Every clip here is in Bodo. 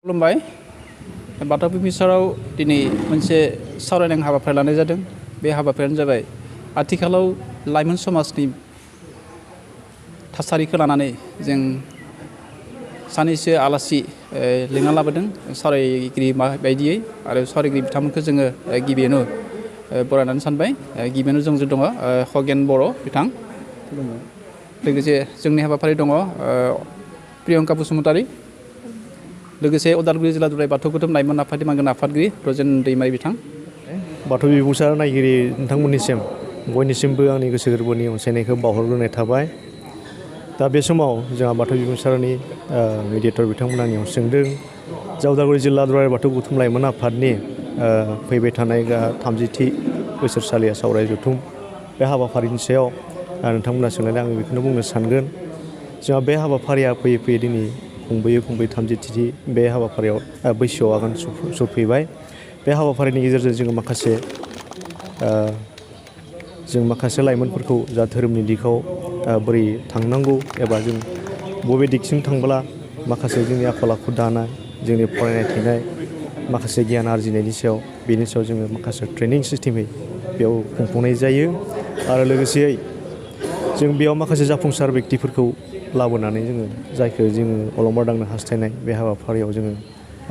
खुलुमबाय। बाथौ मिसाराव दिनै मोनसे सावरायनाय हाबाफारि लानाय जादों। बे हाबाफारियानो जाबाय आथिखालाव लाइमोन समाजनि थासारिखौ लानानै जों सानैसो आलासि लिंना लाबोदों सावरायगिरि बायदियै आरो सावरायगिरि बिथांमोनखौ जोङो गिबियावनो बरायनानै सानबाय। गिबियावनो जोंजों दङ खगेन बर' बिथां, लोगोसे जोंनि हाबाफारि दङ प्रियंका बसुमतारी, लोगोसे उदालगुरि जिल्ला दुलाराय बाथौ गौथुम लाइमोन आफादनि मांगोन आफादगिरि रजेन दैमारि बिथां। बाथौ बिबुंसार नायगिरि नोंथांमोननिसिम बयनिसिमबो आंनि गोसो गोरबोनि अनसायनायखौ बावहरग्रोनाय थाबाय। दा बे समाव जोंहा बाथौ बिबुंसारनि मिडिएटर बिथांमोना आंनियाव सोंदों जे उदालगुरि जिल्ला दुलाराय बाथौ गौथुम लाइमोन आफादनि फैबाय थानाय 30थि बोसोरसालिया सावराय जथुम बे हाबाफारिनि सायाव नोंथांमोना सोंनानै आं बेखौनो बुंनो सानगोन। जोंहा बे हाबाफारिया फैयै फैयै दिनै खुंबोयै 30थि बे हाबाफारियाव बैसोआव आगान सुरफैबाय। बे हाबाफारिनि गेजेरजों जों माखासे लाइमोनफोरखौ जा धोरोमनि दिगाव बोरै थांनांगौ एबा जों बबे दिगसिम थांब्ला माखासे जोंनि आखल आखु दानाय, जोंनि फरायनाय थिनाय, माखासे गियान आरजिनायनि सायाव बेनि सायाव जोङो माखासे ट्रेनिं सिस्टेमै बेयाव खुंफुंनाय जायो। आरो लोगोसेयै जों बेयाव माखासे जाफुंसार बेक्तिफोरखौ लाबोनानै जायखौ जोङो अलंबार दांनो हास्थायनाय बे हाबाफारियाव जोङो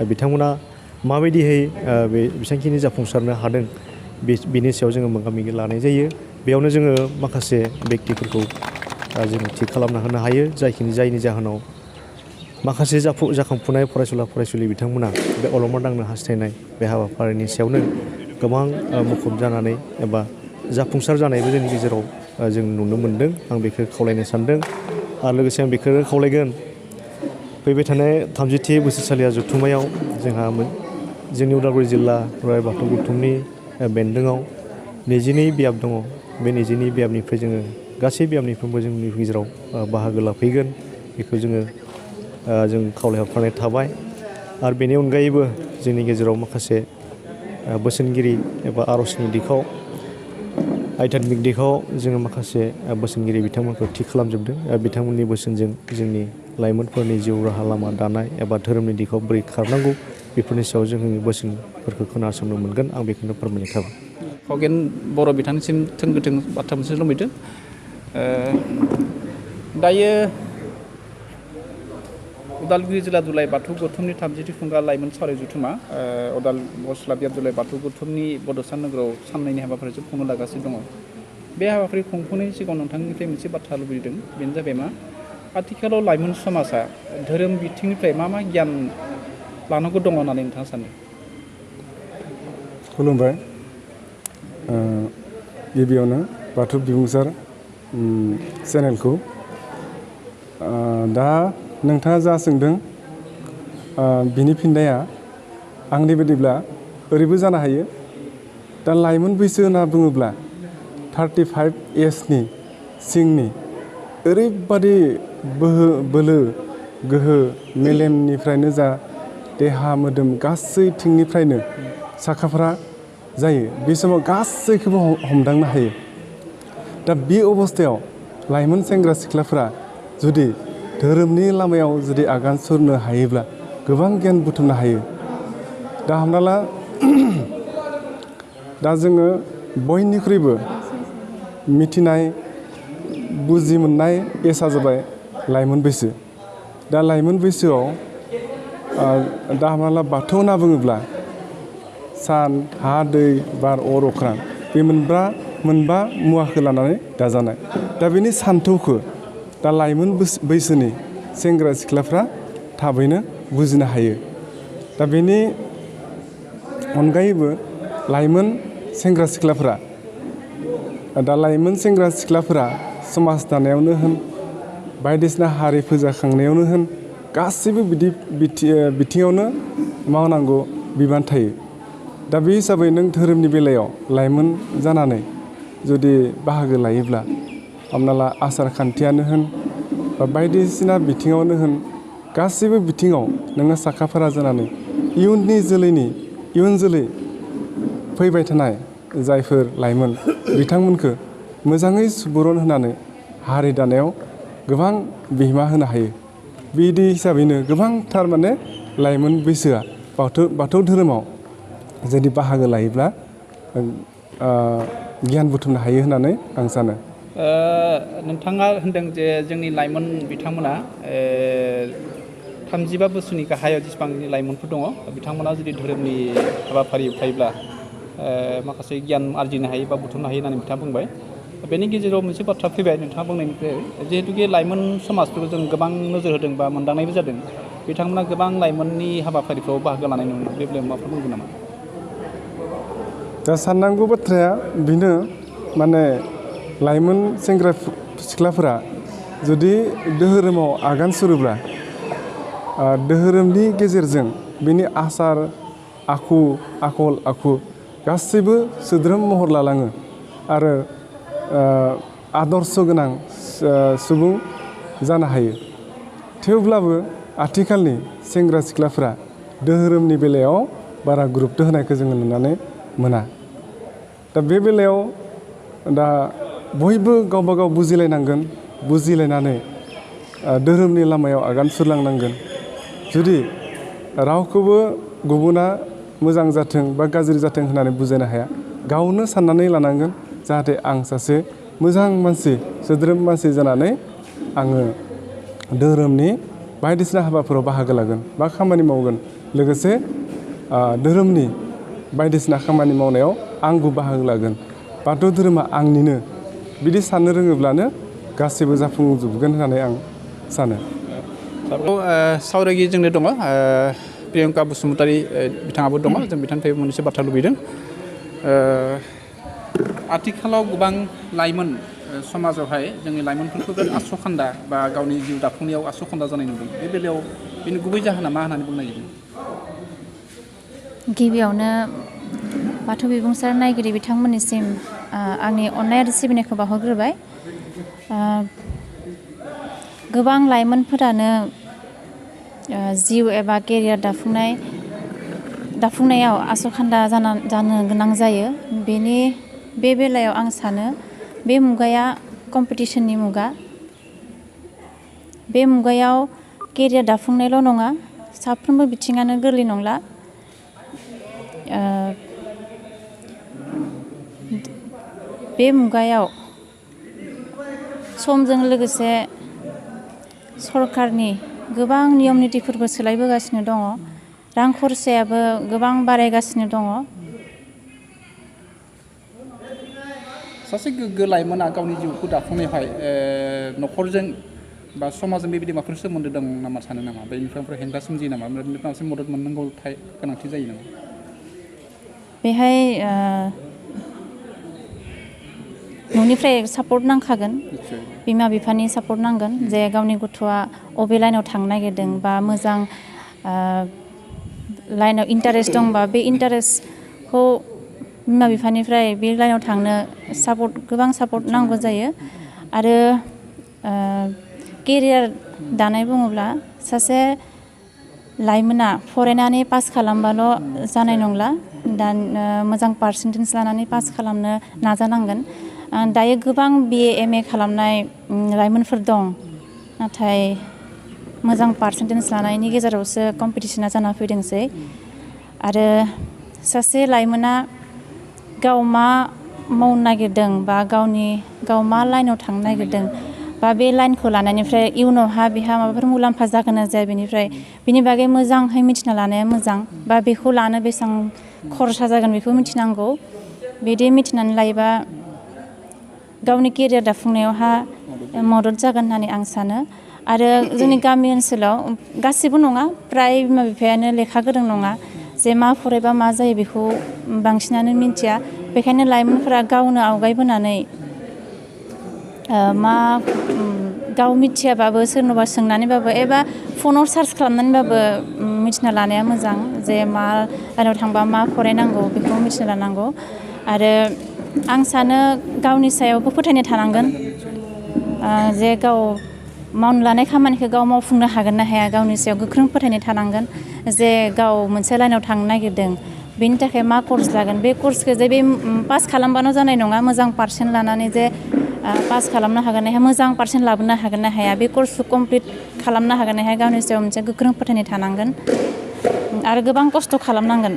बिथांमोना माबायदिहै बे बेसेबांखिनि जाफुंसारनो हादों बिनि सायाव जोङो मोगा मोगि लानाय जायो। बेयावनो जोङो माखासे बेक्तिफोरखौ जोङो थि खालामना होनो हायो जायनि जाहोनाव माखासे जाखांफुनाय फरायसुला फरायसुलि बिथांमोना बे अलंबार दांनो हास्थायनाय बे हाबाफारिनि सायावनो गोबां मुखुब जानानै एबा जाफुंसार जानायबो जोंनि गेजेराव जों नुनो मोन्दों। आं बेखौ खावलायनो सानदों। आरो लोगोसे आं बेखौनो खावलायगोन, फैबाय थानाय 30थि बोसोरसालिया जथुम्मायाव जोंहा जोंनि उदालगुरि जिल्ला दुलाराय बाथौ गौथुमनि बेन्दोङाव 22 बियाब दङ। बे 22 बियाबनिफ्राय जोङो गासै बियाबनिफ्रायबो जोंनि गेजेराव बाहागो लाफैगोन, बेखौ जों खावलायहरफानाय थाबाय। आरो बेनि अनगायैबो जोंनि गेजेराव माखासे बोसोनगिरि एबा आर'जनि दिगाव, आध्यात्मिक दिगाव जोङो माखासे बोसोनगिरि बिथांमोनखौ थि खालामजोबदों। बिथांमोननि बोसोनजों जोंनि लाइमोनफोरनि जिउ राहा लामा दानाय एबा धोरोमनि दिगाव बोरै खारनांगौ बेफोरनि सायाव जोंनि बोसोनफोरखौ खोनासंनो मोनगोन, आं बेखौनो फोरमायनाय थाबाय। खगेन बर' बिथांनिसिम थों गोथों बाथ्रा मोनसे लुबैदों। दायो उदालगुरि जिल्ला दुलाराय बाथौ गौथुमनि 30थि खुंगा लाइमोन सावराय जथुमा गस्ला बियाब दुलाराय बाथौ गौथुमनि बड'सा नोगोराव साननैनि हाबाफारिजों खुंनो लागासिनो दङ। बे हाबाफारि खुंफुंनायनि सिगाङाव नोंथांनिफ्राय मोनसे बाथ्रा लुबैदों, बेनो जाबाय मा आथिखालाव लाइमोन समाजा धोरोम बिथिंनिफ्राय मा गियान लानांगौ दङ होननानै नोंथाङा सानो? खुलुमबाय। गिबियावनो बाथौ बिबुंसार चेनेलखौ दा नोंथाङा जा सोंदों बिनि फिननाया आंनि बायदिब्ला ओरैबो जानो हायो। दा लाइमोन बैसो होनना बुङोब्ला 35 एजनि सिंनि ओरैबादि बोलो गोहो मेलेमनिफ्रायनो जा देहा मोदोम गासैथिंनिफ्रायनो साखाफारा जायो। बे समाव गासैखौबो हमदांनो हायो। दा बे अबस्थायाव लाइमोन सेंग्रा सिख्लाफोरा जुदि धोरोमनि लामायाव जुदि आगान सुरनो हायोब्ला गोबां गियान बुथुमनो हायो। दा हमना ला दा जोङो बयनिख्रुइबो मिथिनाय बुजि मोननाय एजआ जाबाय लाइमोन बैसो। दा लाइमोन बैसोआव दा हमना ला बाथौ होनना बुङोब्ला सान, हा, दै, बार, अर, अख्रां बे मोनबा मुवाखौ लानानै दाजानाय। दा बेनि सान्थौखौ दा लाइमोन बैसोनि सेंग्रा सिख्लाफ्रा थाबैनो बुजिनो हायो। दा बेनि अनगायैबो लाइमोन सेंग्रा सिख्लाफोरा समाज दानायावनो होन, बायदिसिना हारि फोजाखांनायावनो होन, गासैबो बिथिङावनो मावनांगौ बिबान थायो। दा बे हिसाबै नों धोरोमनि बेलायाव लाइमोन जानानै जुदि बाहागो लायोब्ला हमना ला आसार खान्थियानो होन बा बायदिसिना बिथिङावनो होन, गासैबो बिथिङाव नोङो साखाफारा जानानै इयुन जोलै फैबाय थानाय जायफोर लाइमोन बिथांमोनखौ मोजाङै सुबुरुन होनानै हारि दानायाव गोबां बिहोमा होनो हायो। बिदि हिसाबैनो गोबांथार लाइमोन बैसोआ बाथौ धोरोमाव जुदि बाहागो लायोब्ला गियान बुथुमनो हायो होननानै आं सानो। नोंथाङा होनदों जे जोंनि लाइमोन बिथांमोना 35 बोसोरनि गाहायाव जेसेबांनि लाइमोनफोर दङ बिथांमोना जुदि धोरोमनि हाबाफारि थायोब्ला माखासे गियान आरजिनो हायो बा बुथुमनो हायो होननानै बिथाङा बुंबाय। बेनि गेजेराव मोनसे बाथ्रा फैबाय नोंथाङा बुंनायनिफ्राय जिहेतुके लाइमोन समाजफोरखौ जों गोबां नोजोर होदों बा मोनदांनायबो जादों बिथांमोना गोबां लाइमोननि हाबाफारिफ्राव बाहागो लानाय नुनो मोनो। बे बेलायाव माबाफोर बुंगोन नामा? दा साननांगौ बाथ्राया बेनो माने लाइमोन सेंग्रा सिख्लाफोरा जुदि धोरोमाव आगान सुरोब्ला धोरोमनि गेजेरजों बिनि आसार आखल आखु गासैबो सोद्रोम महर लालाङो आरो आदर्श गोनां सुबुं जानो हायो। थेवब्लाबो आथिखालनि सेंग्रा सिख्लाफोरा धोरोमनि बेलायाव बारा गुरुत्व होनायखौ जोङो नुनानै मोना। दा बे बेलायाव दा बयबो गावबा गाव बुजिलायनांगोन, बुजिलायनानै धोरोमनि लामायाव आगान सुरलांनांगोन। जुदि रावखौबो गुबुना मोजां जाथों बा गाज्रि जाथों होननानै बुजायनो हाया, गावनो साननानै लानांगोन जाहाथे आं सासे मोजां मानसि सोद्रोम मानसि जानानै आङो धोरोमनि बायदिसिना हाबाफोराव बाहागो लागोन बा खामानि मावगोन, लोगोसे धोरोमनि बायदिसिना खामानि मावनायाव आंबो बाहागो लागोन। बाथौ धोरोमा आंनिनो बिदि साननो रोङोब्लानो गासैबो जाफुंजोबगोन होननानै आं सानो। सावरायगिरि जोंनो दङ प्रियंका बसुमतारी बिथाङाबो दङ। जों बिथांनिफ्राय मोननैसो बाथ्रा लुबैदों। आथिखालाव गोबां लाइमोन समाजावहाय जोंनि लाइमोनफोरखौ बिराद आस'खान्दा बा गावनि जिउ दाफुंनायाव आस'खान्दा जानाय नुदों। बे बेलायाव बेनि गुबै जाहोना मा होननानै बुंनो नागिरदों? गिबियावनो बाथौ बिबुंसार नायगिरि बिथांमोननिसिम आंनि अननाय आरो सिबिनायखौ बावहरग्रोबाय। गोबां लाइमोनफोरानो जिउ एबा केरियार दाफुंनायाव आस'खान्दा जानो गोनां जायो। बे बेलायाव आं सानो बे मुगाया कम्पिटिसननि मुगा। बे मुगायाव केरियार दाफुंनायल' नङा, साफ्रोमबो बिथिङानो गोरलै नंला। बे मुगायाव समजों लोगोसे सरकारनि गोबां नियम नितिफोरबो सोलायबोगासिनो दङ। रां खरसायाबो गोबां बारायगासिनो दङ। सासे गोग्गो लाइमोना गावनि जिउखौ दाफुंनायावहाय न'खरजों बा समाजजों बेबायदि माबाफोर सोमोन्दो दं नामा सानो नामा? बेनिफ्राय हेंथा सोमजियो नामा? मोनसे मदद मोननांगौ गोनांथि जायो नामा? बेहाय न'निफ्राय सापर्ट नांखागोन, बिमा बिफानि सापर्ट नांगोन जे गावनि गथ'आ अबे लाइनाव थांनो नागिरदों बा मोजां लाइनाव इन्टारेस्ट दंबा बे इन्टारेस्टखौ बिमा बिफानिफ्राय बे लाइनाव थांनो गोबां सापर्ट नांगौ जायो। आरो केरियार दानाय बुङोब्ला सासे लाइमोना फरायनानै पास खालामबाल' जानाय नंला, दा मोजां पार्सेन्टेज लानानै पास खालामनो नाजानांगोन। दायो गोबां BA MA खालामनाय लाइमोनफोर दं, नाथाय मोजां पार्सेन्टेज लानायनि गेजेरावसो कम्पिटिसना जाना फैदोंसै। आरो सासे लाइमोना गाव मा मावनो नागिरदों बा गाव मा लाइनाव थांनो नागिरदों बा बे लाइनखौ लानायनिफ्राय इयुनावहा बेहा माबाफोर मुलाम्फा जागोन ना जाया बिनि बागै मोजांहै मिथिना लानाया मोजां, बा बेखौ लानो बेसेबां खरसा जागोन बेखौ मिथिनांगौ। बिदि मिथिनानै लायोबा गावनि केरियार दाफुंनायावहा मदद जागोन होननानै आं सानो। आरो जोंनि गामि ओनसोलाव गासिबो नङा, फ्राय बिमा बिफायानो लेखा गोरों नङा, जे मा फरायबा मा जायो बेखौ बांसिनानो मिथिया। बेखायनो लाइमोनफोरा गावनो आवगायबोनानै गाव मिथियाबाबो सोरनोबा सोंनानैबाबो एबा फनाव सार्च खालामनानैबाबो मिथिना लानाया मोजां, जे मा लाइनाव थांबा मा फरायनांगौ बेखौ मिथिना लानांगौ। आरो आं सानो गावनि सायावबो फोथायनाय थानांगोन, जे गाव मावनो लानाय खामानिखौ गाव मावफुंनो हागोन ना हाया, गावनि सायाव गोख्रों फोथायनाय थानांगोन। जे गाव मोनसे लाइनाव थांनो नागिरदों, बेनि थाखाय मा कर्स लागोन, बे कर्सखौ जे बे पास खालामबानो जानाय नङा, मोजां पार्सेन्ट लानानै जे पास खालामनो हागोन ना हाया, मोजां पार्सेन्ट लाबोनो हागोन ना हाया, बे कर्सखौ कमप्लिट खालामनो हागोन ना हाया, गावनि सायाव मोनसे गोख्रों फोथायनाय थानांगोन। आरो गोबां खस्थ' खालामनांगोन।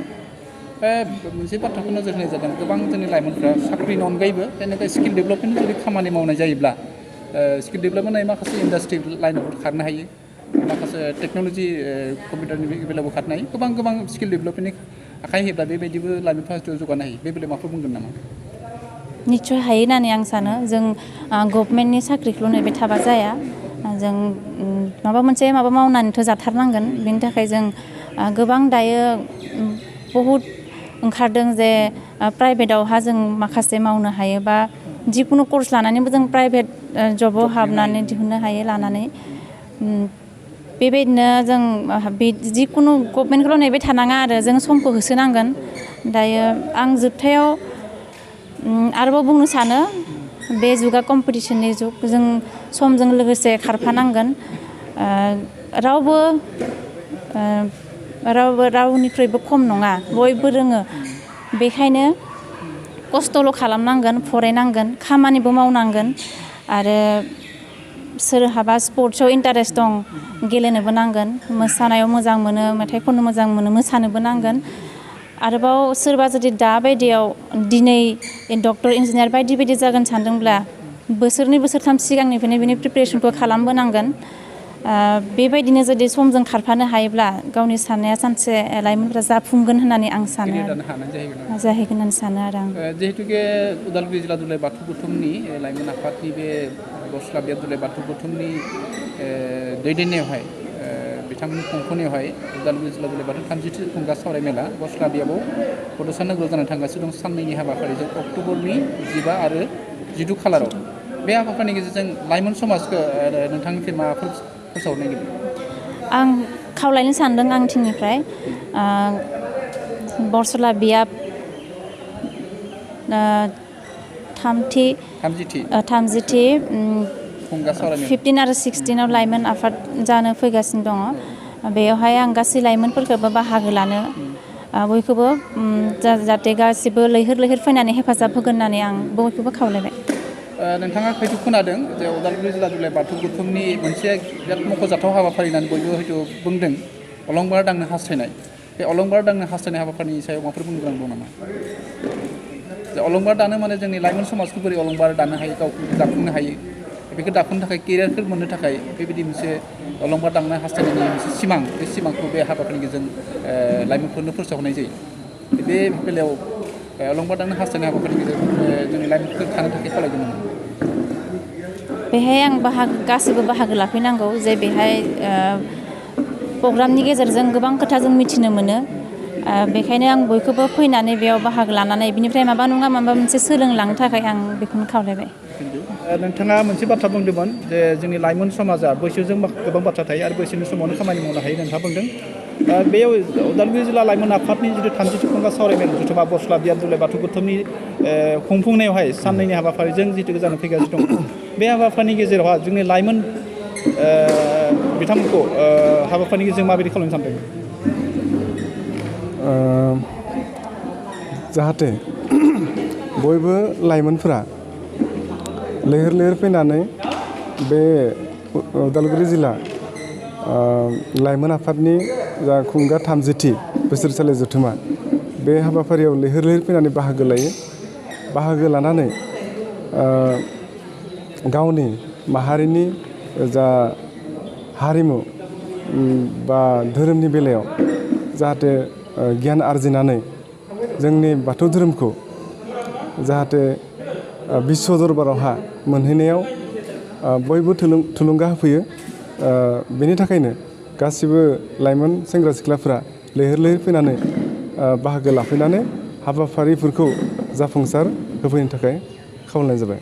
मोनसे बाथ्राखौ नोजोर होनाय जादों गोबां जोंनि लाइमोनफ्रा साख्रिनि अनगायैबो जेनेबा स्किल डेभेलपमेन्ट जुदि खामानि मावनाय जायोब्ला स्किल डेभेलपमेन्ट होनाय माखासे इन्डास्ट्रि लाइनाव खारनो हायो माखासे टेक्न'लजि कम्पिउटारनि बेलायावबो खारनो हायो गोबां स्किल डेभेलपमेन्टनि आखाइ होयोब्ला बेबायदिबो लाइमोनफ्रा जौगानो हायो बे बेलायाव माफोर बुंगोन नामा? निस्सय हायो होननानै आं सानो जों गभर्नमेन्टनि साख्रिखौल' नेबाय थाबा जाया जों माबा मावनानैथ' जाथारनांगोन बेनि थाखाय जों गोबां दायो बहुद ओंखारदों जे प्राइभेटआवहा जों माखासे मावनो हायो बा जिकुनु कर्स लानानैबो जों प्राइभेट जबाव हाबनानै दिहुननो हायो लानानै बेबायदिनो जों जिकुनु गभर्नमेन्टखौल' नेबाय थानाङा आरो जों समखौ होसोनांगोन दायो आं जोबथायाव आरोबाव बुंनो सानो बे जुगा कम्पिटिसननि जुग जों समजों लोगोसे खारफानांगोन रावनिख्रुइबो खम नङा बयबो रोङो बेखायनो खस्थ'ल' खालामनांगोन फरायनांगोन खामानिबो मावनांगोन आरो सोरहाबा स्पर्ट्सआव इन्टारेस्ट दं गेलेनोबो नांगोन मोसानायाव मोजां मोनो मेथाइ खननो मोजां मोनो मोसानोबो नांगोन आरोबाव सोरबा जुदि दा बायदियाव दिनै डक्टर इन्जिनियार बायदि जागोन सानदोंब्ला बोसोरनै बोसोरथाम सिगांनिफ्रायनो बिनि प्रिपेरेसनखौ खालामबोनांगोन बेबायदिनो जुदि समजों खारफानो हायोब्ला गावनि साननाया सानसे लाइमोनफ्रा जाफुंगोन होननानै आं सानो जाहैगोन होननानै सानो आरो आं जिहेतुके उदालगुरि जिल्ला दुलाराय बाथौ गौथुमनि लाइमोन आफादनि बे गस्ला बियाद दुलाराय बाथौ गौथुमनि दैदेननायावहाय बिथांमोननि खुंफुंनायावहाय उदालगुरि जिल्ला दुलाराय बाथौ 30थि खुंगा सावराय मेला गस्ला बियाबाव बड'सा नोगोराव जानानै थांगासिनो दं साननैनि हाबाफारिजों अक्ट'बरनि 15 आरो 12 खालाराव बे हाबाफारिनि गेजेरजों लाइमोन समाजखौ नोंथांनिफ्राय माबाफोर फोसावनो नागिरदों? आं खावलायनो सानदों आंथिंनिफ्राय बरसला बियाब 30थि 15 आरो 16 आव लाइमोन आफाद जानो फैगासिनो दङ बेयावहाय आं गासै लाइमोनफोरखौबो बाहागो लानो बयखौबो जाहाथे गासिबो लैहोर फैनानै हेफाजाब होगोन होननानै आं बयखौबो खावलायबाय। नोंथाङा हयथ' खोनादों जे उदालगुरि जिल्ला दुलाराय बाथौ गौथुमनि मोनसे बिराद मख'जाथाव हाबाफारि होननानै बयबो हयथ' बुंदों अलंबार दांनो हास्थायनाय बे अलंबार दांनो हास्थायनाय हाबाफारिनि सायाव माबाफोर बुंनो गोनां दं नामा? जे अलंबार दानो माने जोंनि लाइमोन समाजखौ बोरै अलंबार दानो हायो गावखौ दाफुंनो हायो बेखौ दाफुंनो थाखाय केरियारफोर मोननो थाखाय बेबायदि मोनसे अलंबार दांनो हास्थायनायनि मोनसे सिमां बे सिमांखौ बे हाबाफारिनि गेजेरजों लाइमोनफोरनो फोरसावनाय जायो बे बेलायाव अलंबार दांनो हास्थायनाय हाबाफारिनि गेजेरजों जोंनि लाइमोनफोरखौ थानो थाखाय खावलायदों नामा? बेहाय आं गासिबो बाहागो लाफैनांगौ जे बेहाय प्रग्रामनि गेजेरजों गोबां खोथा जों मिथिनो मोनो बेखायनो आं बयखौबो फैनानै बेयाव बाहागो लानानै बिनिफ्राय माबा नङा माबा मोनसे सोलोंलांनो थाखाय आं बेखौनो खावलायबाय। नोंथाङा मोनसे बाथ्रा बुंदोंमोन जे जोंनि लाइमोन समाजा बैसोजों गोबां बाथ्रा थायो आरो बैसोनि समावनो खामानि मावनो हायो नोंथाङा बुंदों बेयाव उदालगुरि जिल्ला लाइमोन आफादनि जिथु 30थि खुंगा सावरायमेल जुथुमा बस्ला बियाद दुलाराय बाथौ गौथुमनि खुंफुंनायावहाय साननैनि हाबाफारिजों जिथु जानो फैगासिनो दं बे हाबाफारिनि गेजेरावहा जोंनि लाइमोन बिथांमोनखौ हाबाफारिनि गेजेरजों माबायदि खालामनो सानदों? जाहाथे बयबो लाइमोनफोरा लैहोर फैनानै बे उदालगुरि जिल्ला लाइमोन आफादनि जा खुंगा 30थि बोसोरसालि जथुमा बे हाबाफारियाव लैहोर फैनानै बाहागो लानानै गावनि माहारिनि जा हारिमु बा धोरोमनि बेलायाव जाहाथे गियान आरजिनानै जोंनि बाथौ धोरोमखौ जाहाथे बिश्व दरबारावहा मोनहैनायाव बयबो थुलुंगा होफैयो बेनि थाखायनो गासिबो लाइमोन सेंग्रा सिख्लाफोरा लैहोर फैनानै बाहागो लाफैनानै हाबाफारिफोरखौ जाफुंसार होफैनो थाखाय खावलायनाय जाबाय।